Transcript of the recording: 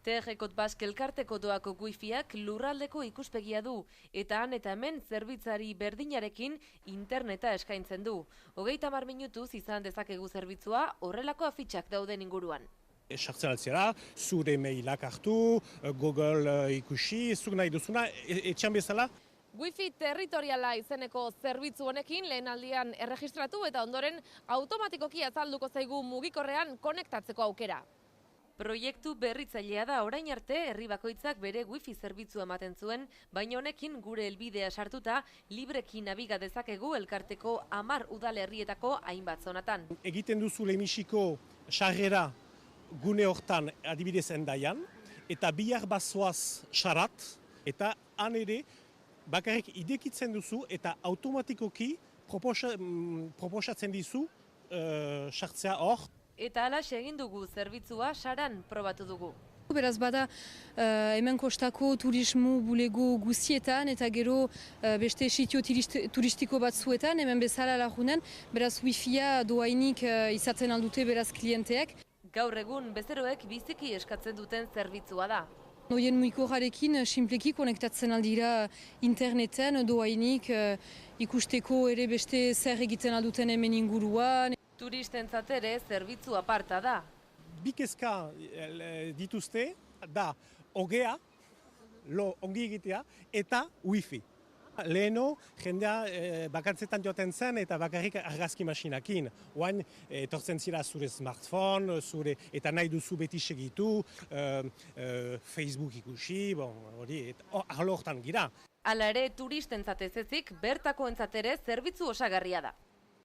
TGKot Basque elkarteko doako wifiak lurraldeko ikuspegia du, eta han eta hemen zerbitzari berdinarekin interneta eskaintzen du. 30 minutuz izan dezakegu zerbitzua, horrelako afitxak dauden inguruan. Sartzen altzera, zure mailak hartu, Google ikusi, zuk nahi duzuna, etxan bezala. Wifi territoriala izeneko zerbitzu honekin lehen aldian erregistratu eta ondoren automatikoki azalduko zaigu mugikorrean konektatzeko aukera. Proiektu berritzailea da, orain arte herri bakoitzak bere wifi zerbitzu ematen zuen, baina honekin gure helbidea sartuta libreki nabiga dezakegu elkarteko 10 udalerrietako hainbat zonatan. Egiten duzu lehenbiziko sarrera gune hortan adibidez Hendaian, eta bihar bazoaz sarat, eta han ere bakarrik idekitzen duzu eta automatikoki proposatzen dizu sartzea hor. Eta alaxe egin dugu zerbitzua saran probatu dugu. Beraz bada hemen kostako turismo bulego guztietan eta gero beste sitio turistiko batzuetan hemen bezala lagunen, beraz wifia doainik izaten aldute beraz klienteak. Gaur egun bezeroek biziki eskatzen duten zerbitzua da. Noien mugikorrarekin sinpleki konektatzen aldira interneten doainik ikusteko ere beste zer egiten alduten hemen inguruan. Turistentzat ere zerbitzu aparta da. Bi kezka dituzte da ogea, ongi egitea, eta wifi. Leheno, jendea bakantzetan joaten zen eta bakarrik argazki masinakin. Oain, etortzen zira zure smartphone, eta nahi duzu beti segitu, Facebook ikusi, arlo hortan gira. Hala ere, turistentzat ez ezik, bertakoentzat ere zerbitzu osagarria da.